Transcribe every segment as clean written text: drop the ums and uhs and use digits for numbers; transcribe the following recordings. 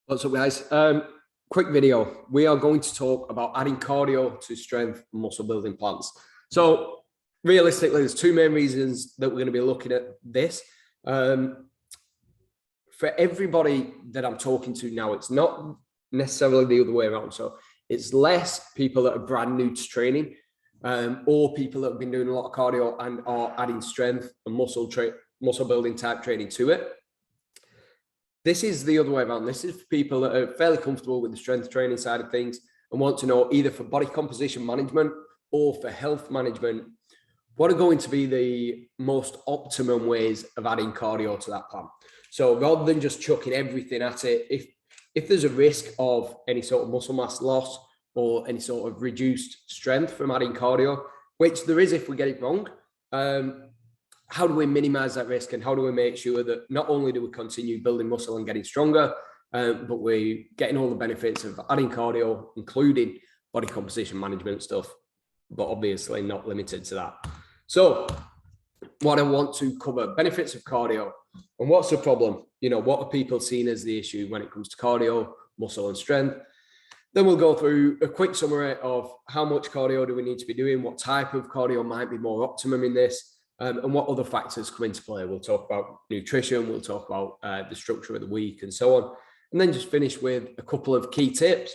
What's up, guys? Quick video. We are going to talk about adding cardio to strength and muscle building plans. So realistically, there's two main reasons that we're going to be looking at this. For everybody that I'm talking to now, it's not necessarily the other way around. So it's less people that are brand new to training or people that have been doing a lot of cardio and are adding strength and muscle building type training to it. This is the other way around. This is for people that are fairly comfortable with the strength training side of things and want to know, either for body composition management or for health management, what are going to be the most optimum ways of adding cardio to that plan. So rather than just chucking everything at it, if there's a risk of any sort of muscle mass loss or any sort of reduced strength from adding cardio, which there is if we get it wrong, how do we minimize that risk, and how do we make sure that not only do we continue building muscle and getting stronger, but we're getting all the benefits of adding cardio, including body composition management stuff, but obviously not limited to that. So what I want to cover, benefits of cardio and what's the problem? You know, what are people seeing as the issue when it comes to cardio, muscle and strength? Then we'll go through a quick summary of how much cardio do we need to be doing, what type of cardio might be more optimum in this, and what other factors come into play. We'll talk about nutrition, we'll talk about the structure of the week and so on, and then just finish with a couple of key tips.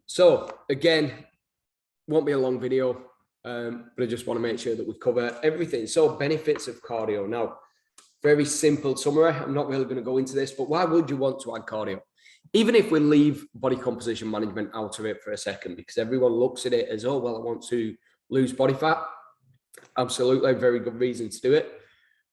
So again, won't be a long video, but I just want to make sure that we cover everything. So benefits of cardio. Now, very simple summary. I'm not really going to go into this, but why would you want to add cardio? Even if we leave body composition management out of it for a second, because everyone looks at it as, oh, well, I want to lose body fat. Absolutely, very good reason to do it.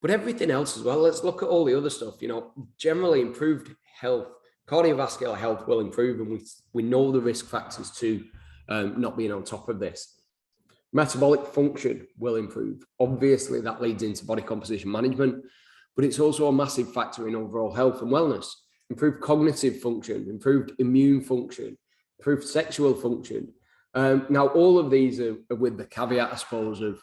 But everything else as well, let's look at all the other stuff. You know, generally improved health, cardiovascular health will improve, and we know the risk factors to not being on top of this. Metabolic function will improve. Obviously, that leads into body composition management, but it's also a massive factor in overall health and wellness. Improved cognitive function, improved immune function, improved sexual function. Now, all of these are with the caveat, I suppose, of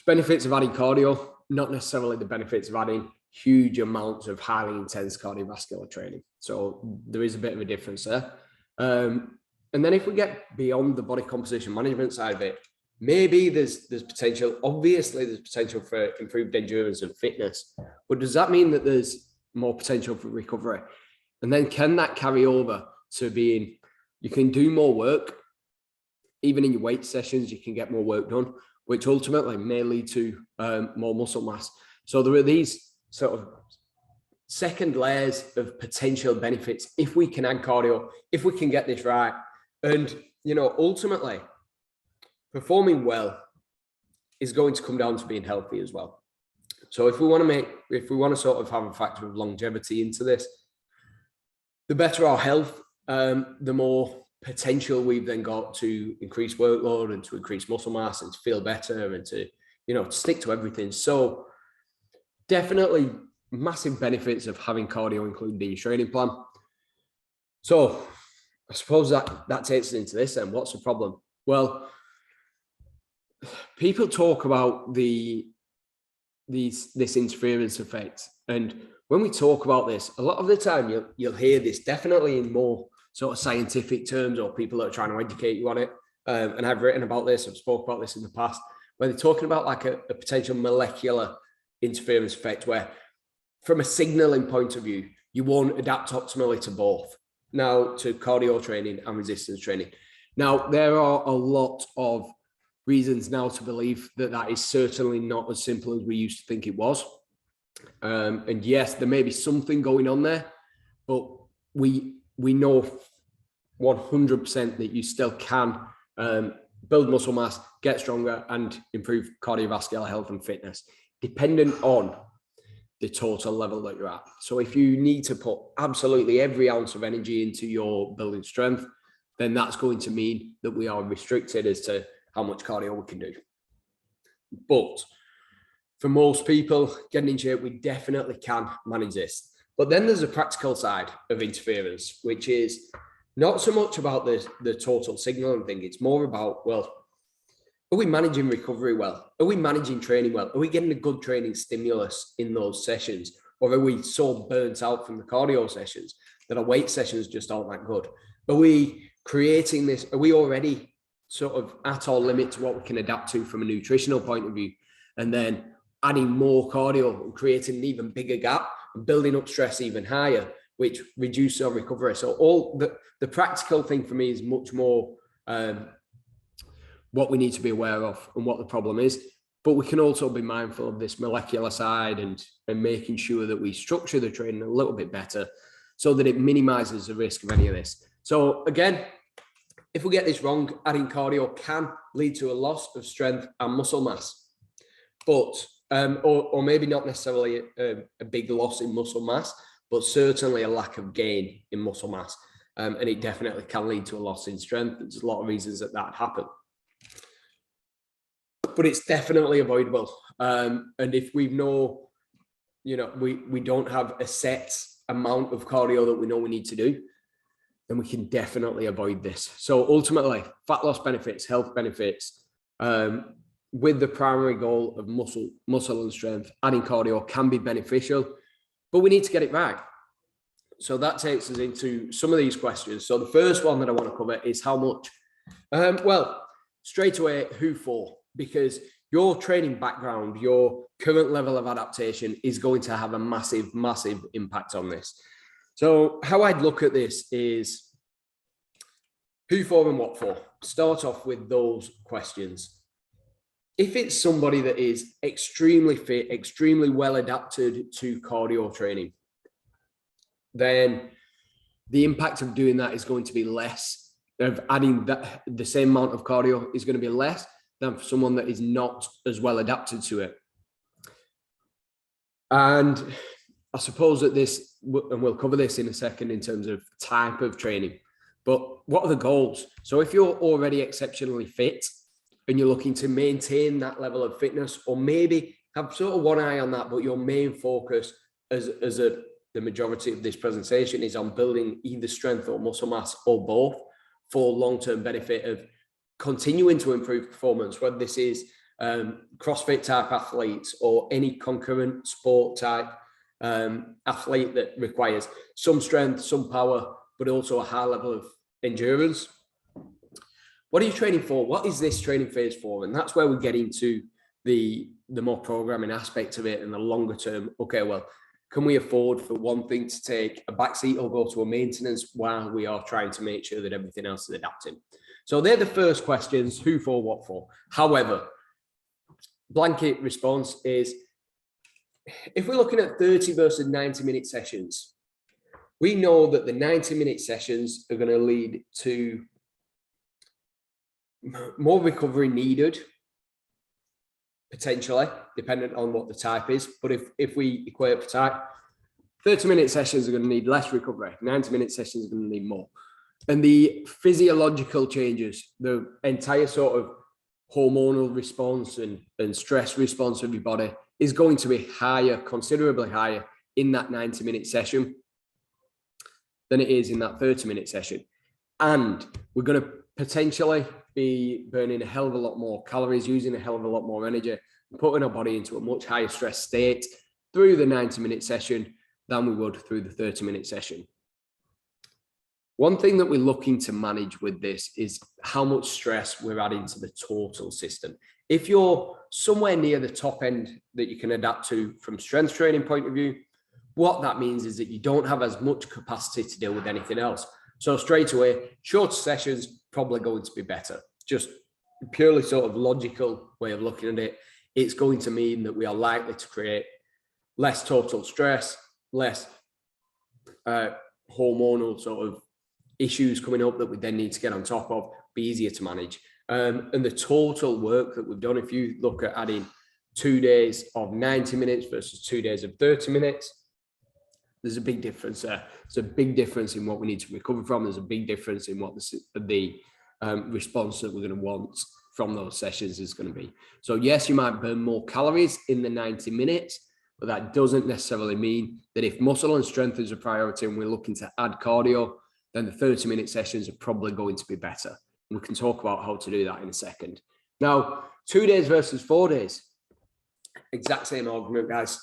benefits of adding cardio, not necessarily the benefits of adding huge amounts of highly intense cardiovascular training. So there is a bit of a difference there. And then if we get beyond the body composition management side of it, maybe there's potential. Obviously, there's potential for improved endurance and fitness, but does that mean that there's more potential for recovery? And then can that carry over to being, you can do more work, even in your weight sessions, you can get more work done, which ultimately may lead to more muscle mass. So there are these sort of second layers of potential benefits if we can add cardio, if we can get this right. And, you know, ultimately, performing well is going to come down to being healthy as well. So if we want to sort of have a factor of longevity into this, the better our health, the more potential we've then got to increase workload and to increase muscle mass and to feel better and to, you know, to stick to everything. So definitely massive benefits of having cardio included in your training plan. So I suppose that takes us into this then. What's the problem? Well, people talk about this interference effect. And when we talk about this, a lot of the time you'll hear this definitely in more sort of scientific terms, or people that are trying to educate you on it. And I've written about this, I've spoke about this in the past, where they're talking about like a potential molecular interference effect, where from a signaling point of view, you won't adapt optimally to both. Now, to cardio training and resistance training. Now, there are a lot of reasons now to believe that is certainly not as simple as we used to think it was. And yes, there may be something going on there, but we know 100% that you still can build muscle mass, get stronger, and improve cardiovascular health and fitness, dependent on the total level that you're at. So if you need to put absolutely every ounce of energy into your building strength, then that's going to mean that we are restricted as to how much cardio we can do. But for most people getting in shape, we definitely can manage this. But then there's a practical side of interference, which is not so much about the total signaling thing. It's more about, well, are we managing recovery well? Are we managing training well? Are we getting a good training stimulus in those sessions? Or are we so burnt out from the cardio sessions that our weight sessions just aren't that good. Are we creating this? Are we already sort of at our limit to what we can adapt to from a nutritional point of view? And then adding more cardio and creating an even bigger gap and building up stress even higher, which reduces our recovery. So all the practical thing for me is much more what we need to be aware of and what the problem is. But we can also be mindful of this molecular side and making sure that we structure the training a little bit better so that it minimizes the risk of any of this. So again, if we get this wrong, adding cardio can lead to a loss of strength and muscle mass, but or maybe not necessarily a big loss in muscle mass, but certainly a lack of gain in muscle mass. And it definitely can lead to a loss in strength. There's a lot of reasons that happen. But it's definitely avoidable. And if we know, we don't have a set amount of cardio that we know we need to do, then we can definitely avoid this. So ultimately, fat loss benefits, health benefits, with the primary goal of muscle and strength, adding cardio can be beneficial, but we need to get it right. So that takes us into some of these questions. So the first one that I want to cover is how much? Well, straight away, who for? Because your training background, your current level of adaptation is going to have a massive, massive impact on this. So how I'd look at this is who for and what for. Start off with those questions. If it's somebody that is extremely fit, extremely well adapted to cardio training, then the impact of doing that is going to be less, of adding that, the same amount of cardio is going to be less than for someone that is not as well adapted to it. And I suppose that this, and we'll cover this in a second in terms of type of training, but what are the goals? So if you're already exceptionally fit and you're looking to maintain that level of fitness, or maybe have sort of one eye on that, but your main focus the majority of this presentation is on building either strength or muscle mass or both for long-term benefit of continuing to improve performance, whether this is CrossFit type athletes or any concurrent sport type athlete that requires some strength, some power, but also a high level of endurance. What are you training for? What is this training phase for? And that's where we get into the more programming aspect of it and the longer term. Okay, well, can we afford for one thing to take a backseat or go to a maintenance while we are trying to make sure that everything else is adapting? So they're the first questions, who for, what for. However, blanket response is, if we're looking at 30 versus 90-minute sessions, we know that the 90-minute sessions are going to lead to more recovery needed, potentially, dependent on what the type is. But if we equate for type, 30-minute sessions are going to need less recovery, 90-minute sessions are going to need more. And the physiological changes, the entire sort of hormonal response and stress response of your body is going to be higher, considerably higher in that 90-minute session than it is in that 30-minute session. And we're going to potentially be burning a hell of a lot more calories, using a hell of a lot more energy, putting our body into a much higher stress state through the 90-minute session than we would through the 30-minute session. One thing that we're looking to manage with this is how much stress we're adding to the total system. If you're somewhere near the top end that you can adapt to from strength training point of view, what that means is that you don't have as much capacity to deal with anything else. So straight away, shorter sessions probably going to be better. Just purely sort of logical way of looking at it. It's going to mean that we are likely to create less total stress, less hormonal sort of issues coming up that we then need to get on top of, be easier to manage. And the total work that we've done, if you look at adding 2 days of 90 minutes versus 2 days of 30 minutes, there's a big difference there. There's a big difference in what we need to recover from. There's a big difference in what the response that we're going to want from those sessions is going to be. So yes, you might burn more calories in the 90 minutes, but that doesn't necessarily mean that if muscle and strength is a priority and we're looking to add cardio, then the 30-minute sessions are probably going to be better. And we can talk about how to do that in a second. Now, 2 days versus 4 days, exact same argument, guys.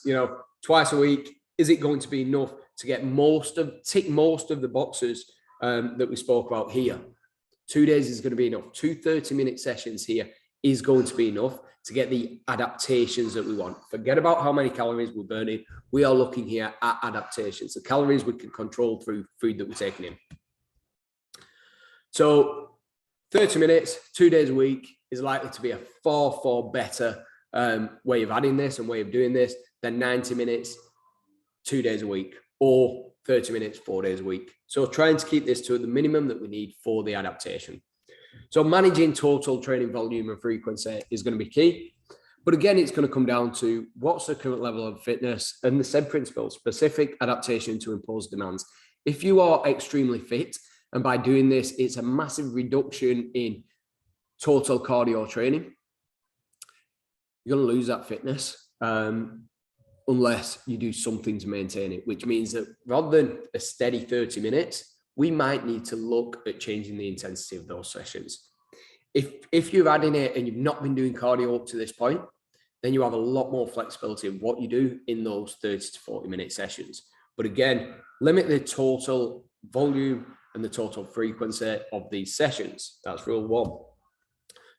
Twice a week, is it going to be enough to get tick most of the boxes that we spoke about here. 2 days is going to be enough. 2 30-minute sessions here is going to be enough to get the adaptations that we want. Forget about how many calories we're burning. We are looking here at adaptations. The calories we can control through food that we're taking in. So 30 minutes, 2 days a week is likely to be a far better way of adding this and way of doing this than 90 minutes, 2 days a week, or 30 minutes, 4 days a week. So trying to keep this to the minimum that we need for the adaptation. So managing total training volume and frequency is going to be key. But again, it's going to come down to what's the current level of fitness and the same principle, specific adaptation to impose demands. If you are extremely fit, and by doing this, it's a massive reduction in total cardio training, you're going to lose that fitness unless you do something to maintain it, which means that rather than a steady 30 minutes, we might need to look at changing the intensity of those sessions. If you're adding it and you've not been doing cardio up to this point, then you have a lot more flexibility of what you do in those 30 to 40-minute sessions. But again, limit the total volume and the total frequency of these sessions. That's rule one.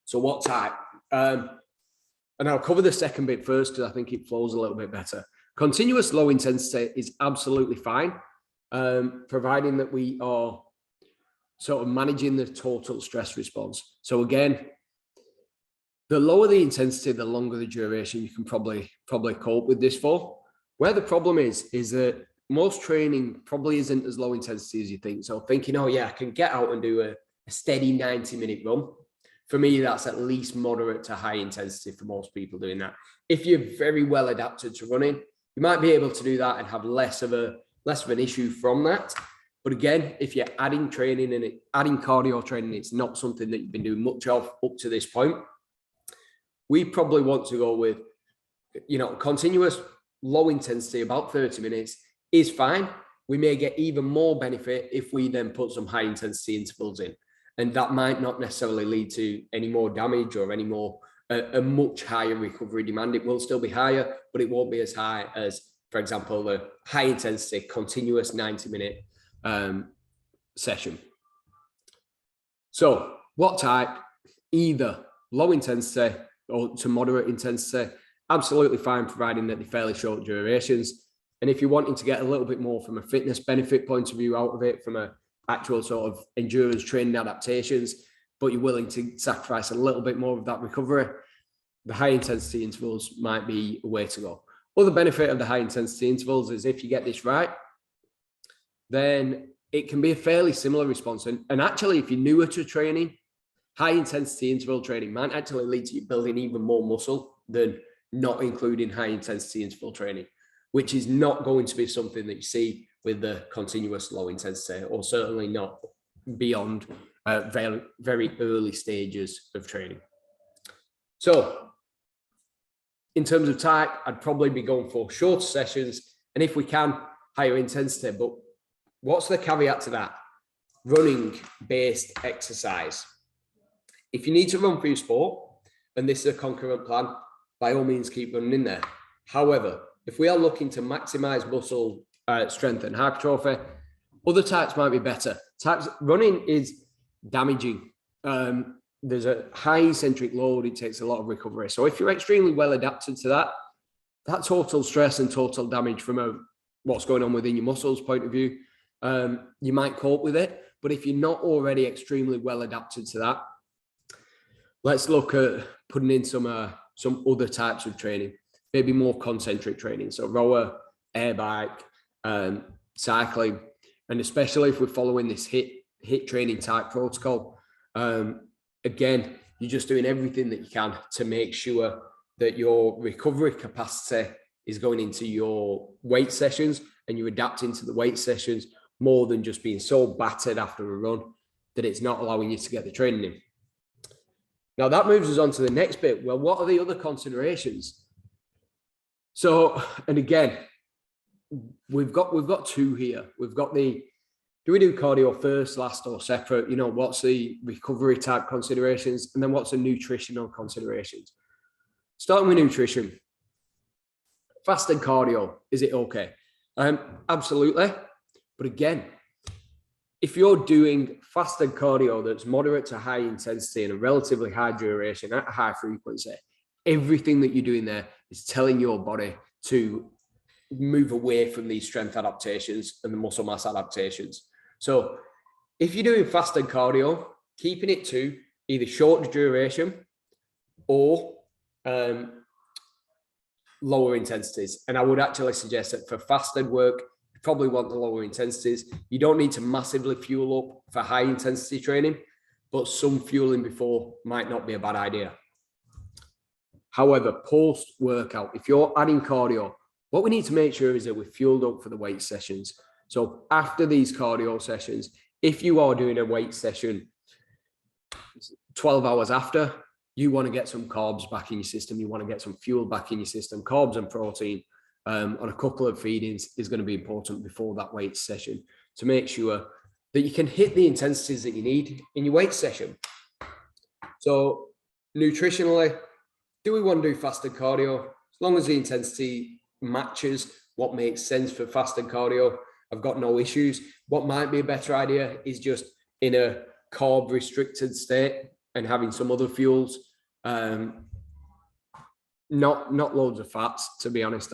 So what type? And I'll cover the second bit first because I think it flows a little bit better. Continuous low intensity is absolutely fine, providing that we are sort of managing the total stress response. So again, the lower the intensity, the longer the duration, you can probably cope with this for. Where the problem is that most training probably isn't as low intensity as you think. So thinking, oh yeah, I can get out and do a steady 90-minute run. For me, that's at least moderate to high intensity for most people doing that. If you're very well adapted to running, you might be able to do that and have less of an issue from that. But again, if you're adding training and adding cardio training, it's not something that you've been doing much of up to this point. We probably want to go with, continuous low intensity, about 30 minutes is fine. We may get even more benefit if we then put some high intensity intervals in. And that might not necessarily lead to any more damage or any more, a much higher recovery demand. It will still be higher, but it won't be as high as, for example, the high intensity, continuous 90-minute session. So what type? Either low intensity or to moderate intensity, absolutely fine, providing that they're fairly short durations. And if you're wanting to get a little bit more from a fitness benefit point of view out of it, from a actual sort of endurance training adaptations, but you're willing to sacrifice a little bit more of that recovery, the high intensity intervals might be a way to go. Other benefit of the high intensity intervals is if you get this right, then it can be a fairly similar response. And actually, if you're newer to training, high intensity interval training might actually lead to you building even more muscle than not including high intensity interval training, which is not going to be something that you see with the continuous low intensity, or certainly not beyond very, very early stages of training. So in terms of type, I'd probably be going for shorter sessions, and if we can, higher intensity. But what's the caveat to that? Running based exercise. If you need to run for your sport, and this is a concurrent plan, by all means keep running in there. However, if we are looking to maximize muscle strength and hypertrophy, other types might be better. Running is damaging. There's a high eccentric load. It takes a lot of recovery. So if you're extremely well adapted to that total stress and total damage from what's going on within your muscles point of view, you might cope with it. But if you're not already extremely well adapted to that, let's look at putting in some other types of training, maybe more concentric training. So rower, air bike, cycling, and especially if we're following this HIIT training type protocol, again, you're just doing everything that you can to make sure that your recovery capacity is going into your weight sessions, and you're adapting to the weight sessions more than just being so battered after a run that it's not allowing you to get the training in. Now that moves us on to the next bit. Well, what are the other considerations? So, and again, we've got two here. We've got do we do cardio first, last, or separate? What's the recovery type considerations? And then what's the nutritional considerations? Starting with nutrition. Fasted cardio, is it okay? Absolutely. But again, if you're doing fasted cardio that's moderate to high intensity and a relatively high duration at a high frequency, everything that you're doing there is telling your body to move away from these strength adaptations and the muscle mass adaptations. So if you're doing fasted cardio, keeping it to either short duration or lower intensities. And I would actually suggest that for fasted work, you probably want the lower intensities. You don't need to massively fuel up for high intensity training, but some fueling before might not be a bad idea. However, post workout, if you're adding cardio, what we need to make sure is that we're fueled up for the weight sessions. So after these cardio sessions, if you are doing a weight session 12 hours after, you want to get some carbs back in your system. You want to get some fuel back in your system. Carbs and protein on a couple of feedings is going to be important before that weight session to make sure that you can hit the intensities that you need in your weight session. So nutritionally, do we want to do fasted cardio? As long as the intensity matches what makes sense for fasted cardio, I've got no issues. What might be a better idea is just in a carb restricted state and having some other fuels, not loads of fats, to be honest,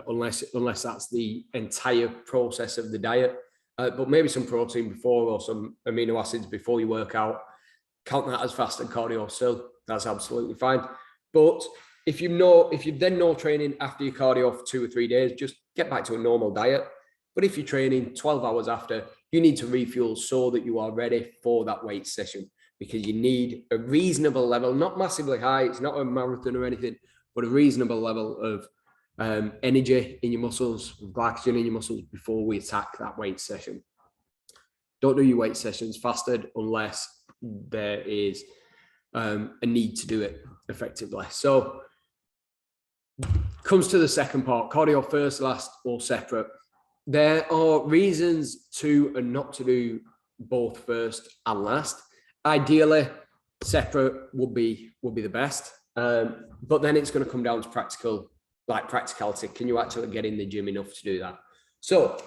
unless that's the entire process of the diet, but maybe some protein before or some amino acids before you work out. Count that as fasted cardio still, that's absolutely fine. But if you've then no training after your cardio for 2 or 3 days, just get back to a normal diet. But if you're training 12 hours after, you need to refuel so that you are ready for that weight session, because you need a reasonable level, not massively high, it's not a marathon or anything, but a reasonable level of energy in your muscles, glycogen in your muscles before we attack that weight session. Don't do your weight sessions fasted unless there is a need to do it effectively. So comes to the second part, cardio first, last, or separate. There are reasons to and not to do both first and last. Ideally, separate would be the best. But then it's going to come down to practicality. Can you actually get in the gym enough to do that? So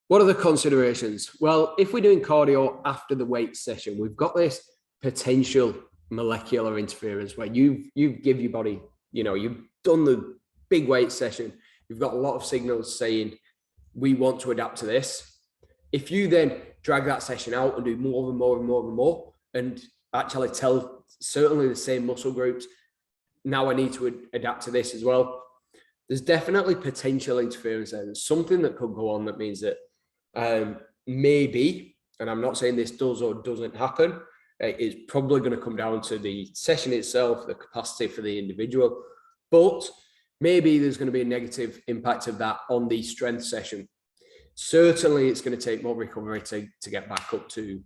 what are the considerations? Well, if we're doing cardio after the weight session, we've got this potential molecular interference where you give your body, you've done the big weight session. You've got a lot of signals saying, we want to adapt to this. If you then drag that session out and do more and more and more and more, and actually tell certainly the same muscle groups, now I need to adapt to this as well, there's definitely potential interference there. There's something that could go on that means that maybe, and I'm not saying this does or doesn't happen, it's probably going to come down to the session itself, the capacity for the individual, but maybe there's going to be a negative impact of that on the strength session. Certainly it's going to take more recovery to get back up to,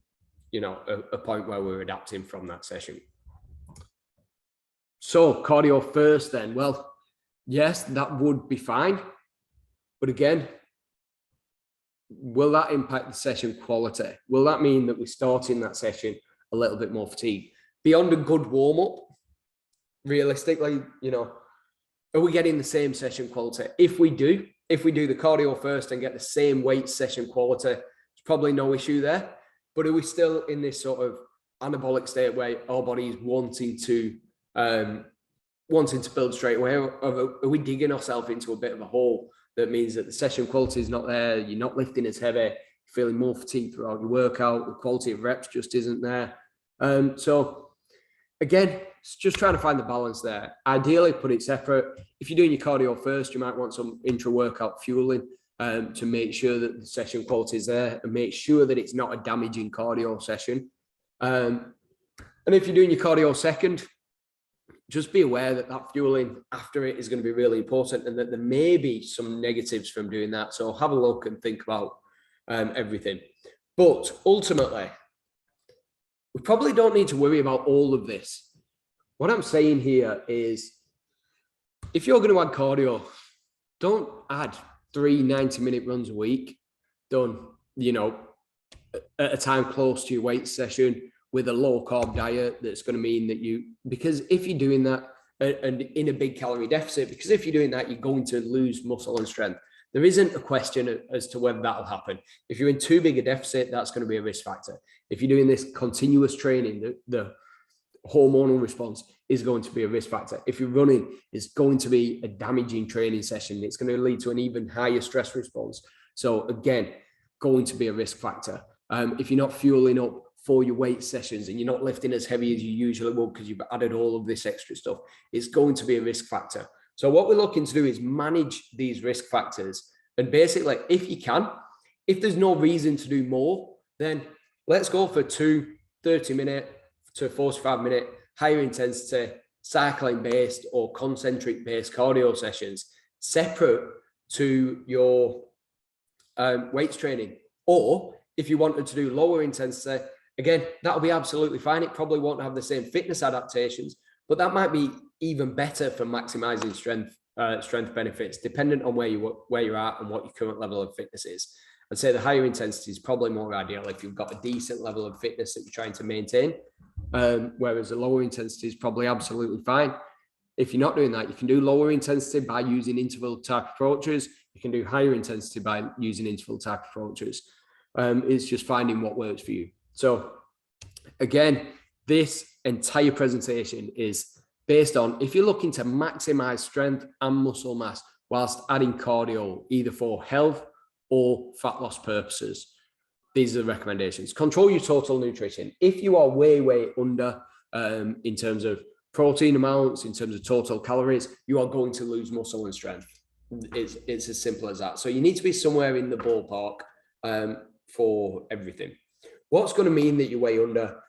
a point where we're adapting from that session. So cardio first then, well, yes, that would be fine. But again, will that impact the session quality? Will that mean that we're starting that session a little bit more fatigued? Beyond a good warm-up, realistically, are we getting the same session quality? If we do the cardio first and get the same weight session quality, there's probably no issue there. But are we still in this sort of anabolic state where our body is wanting to build straight away? Or are we digging ourselves into a bit of a hole that means that the session quality is not there? You're not lifting as heavy, you're feeling more fatigued throughout your workout, the quality of reps just isn't there. So again, it's just trying to find the balance there. Ideally, put it separate. If you're doing your cardio first, you might want some intra-workout fueling to make sure that the session quality is there and make sure that it's not a damaging cardio session. And if you're doing your cardio second, just be aware that that fueling after it is going to be really important and that there may be some negatives from doing that. So have a look and think about everything. But ultimately, we probably don't need to worry about all of this. What I'm saying here is, if you're going to add cardio, don't add 3 90-minute runs a week done, at a time close to your weight session with a low carb diet. That's going to mean that because if you're doing that and in a big calorie deficit, because if you're doing that, you're going to lose muscle and strength. there isn't a question as to whether that'll happen. If you're in too big a deficit, that's going to be a risk factor. If you're doing this continuous training, the hormonal response is going to be a risk factor. If you're running, it's going to be a damaging training session. It's going to lead to an even higher stress response. So again, going to be a risk factor. If you're not fueling up for your weight sessions and you're not lifting as heavy as you usually would because you've added all of this extra stuff, it's going to be a risk factor. So what we're looking to do is manage these risk factors. And basically, if you can, if there's no reason to do more, then let's go for 2 30-minute to 45-minute higher intensity cycling based or concentric based cardio sessions separate to your weights training. Or if you wanted to do lower intensity, again, that'll be absolutely fine. It probably won't have the same fitness adaptations, but that might be even better for maximizing strength benefits, dependent on where you're at and what your current level of fitness is. I'd say the higher intensity is probably more ideal if you've got a decent level of fitness that you're trying to maintain, whereas the lower intensity is probably absolutely fine. If you're not doing that, you can do lower intensity by using interval type approaches. You can do higher intensity by using interval type approaches. It's just finding what works for you. So again, this entire presentation is based on if you're looking to maximize strength and muscle mass whilst adding cardio, either for health or fat loss purposes. These are the recommendations. Control your total nutrition. If you are way under in terms of protein amounts, in terms of total calories, you are going to lose muscle and strength. It's as simple as that. So you need to be somewhere in the ballpark for everything. What's going to mean that you're way under?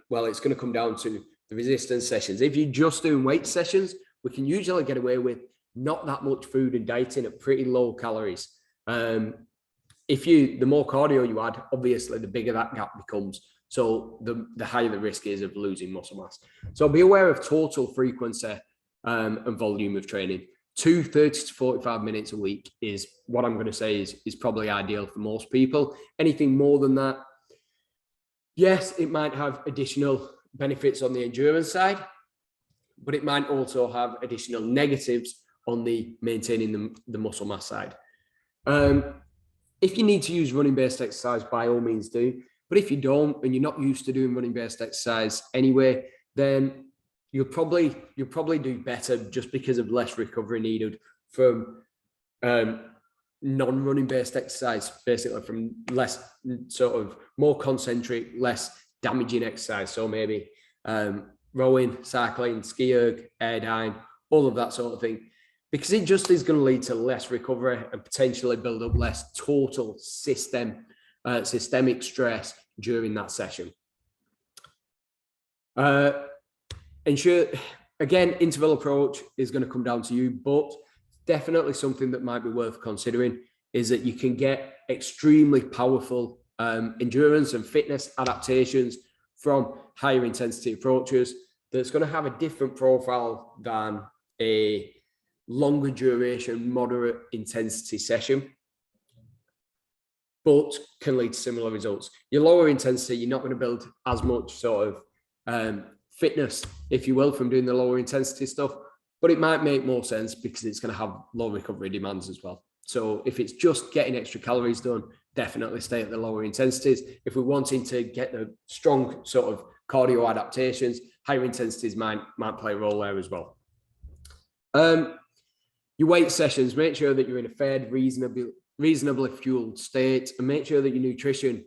Well, it's going to come down to the resistance sessions. If you're just doing weight sessions, we can usually get away with not that much food and dieting at pretty low calories. The more cardio you add, obviously the bigger that gap becomes. So the higher the risk is of losing muscle mass. So be aware of total frequency and volume of training. 30 to 45 minutes a week is what I'm going to say is probably ideal for most people. Anything more than that, yes, it might have additional benefits on the endurance side, but it might also have additional negatives on the maintaining the muscle mass side. If you need to use running-based exercise, by all means do. But if you don't, and you're not used to doing running-based exercise anyway, then you'll probably do better just because of less recovery needed from non-running based exercise, basically from less sort of more concentric, less damaging exercise. So maybe rowing, cycling, ski erg, air dying, all of that sort of thing, because it just is going to lead to less recovery and potentially build up less total systemic stress during that session. Ensure, again, interval approach is going to come down to you, but definitely something that might be worth considering is that you can get extremely powerful endurance and fitness adaptations from higher intensity approaches that's going to have a different profile than a longer duration, moderate intensity session, but can lead to similar results. Your lower intensity, you're not going to build as much sort of fitness, if you will, from doing the lower intensity stuff, but it might make more sense because it's going to have low recovery demands as well. So if it's just getting extra calories done, definitely stay at the lower intensities. If we're wanting to get the strong sort of cardio adaptations, higher intensities might play a role there as well. Your weight sessions, make sure that you're in a fed, reasonably fueled state, and make sure that your nutrition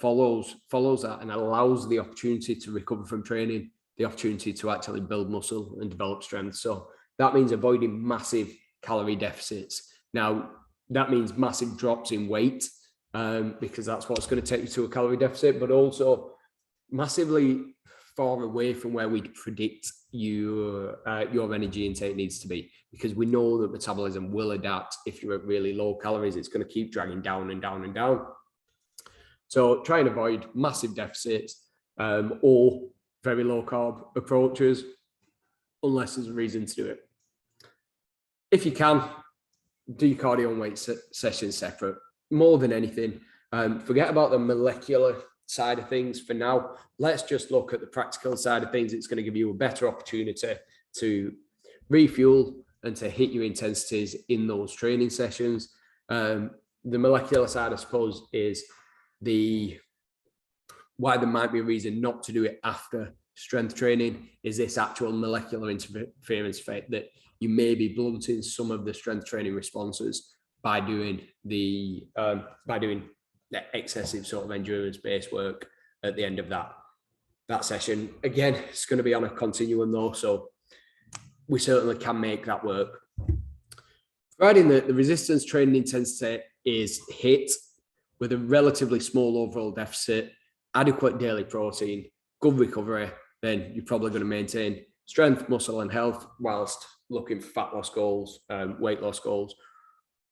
follows that and allows the opportunity to recover from training, the opportunity to actually build muscle and develop strength. So that means avoiding massive calorie deficits. Now, that means massive drops in weight because that's what's going to take you to a calorie deficit, but also massively far away from where we predict your energy intake needs to be, because we know that metabolism will adapt. If you're at really low calories, it's going to keep dragging down and down and down. So try and avoid massive deficits or very low carb approaches, unless there's a reason to do it. If you can, do your cardio and weight sessions separate. More than anything, forget about the molecular side of things for now. Let's just look at the practical side of things. It's going to give you a better opportunity to refuel and to hit your intensities in those training sessions. The molecular side, I suppose, is why there might be a reason not to do it after strength training is this actual molecular interference effect that you may be blunting some of the strength training responses by doing the excessive sort of endurance-based work at the end of that session. Again, it's going to be on a continuum though, so we certainly can make that work. Providing that the resistance training intensity is hit with a relatively small overall deficit, adequate daily protein, good recovery, then you're probably going to maintain strength, muscle, and health whilst looking for fat loss goals, weight loss goals,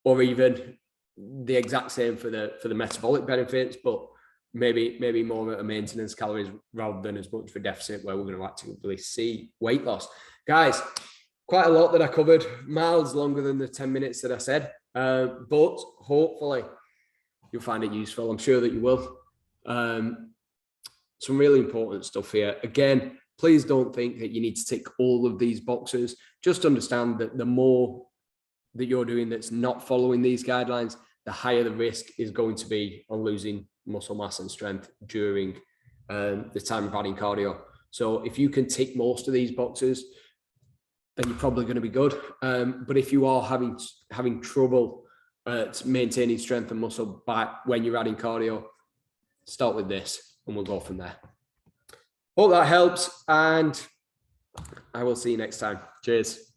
or even the exact same for the metabolic benefits, but maybe more at a maintenance calories rather than as much for deficit where we're going to actively see weight loss. Guys, quite a lot that I covered, miles longer than the 10 minutes that I said, but hopefully you'll find it useful. I'm sure that you will. Some really important stuff here. Again, please don't think that you need to tick all of these boxes. Just understand that the more that you're doing that's not following these guidelines, the higher the risk is going to be on losing muscle mass and strength during the time of adding cardio. So if you can tick most of these boxes, then you're probably going to be good. But if you are having trouble maintaining strength and muscle when you're adding cardio, start with this and we'll go from there. Hope that helps, and I will see you next time. Cheers.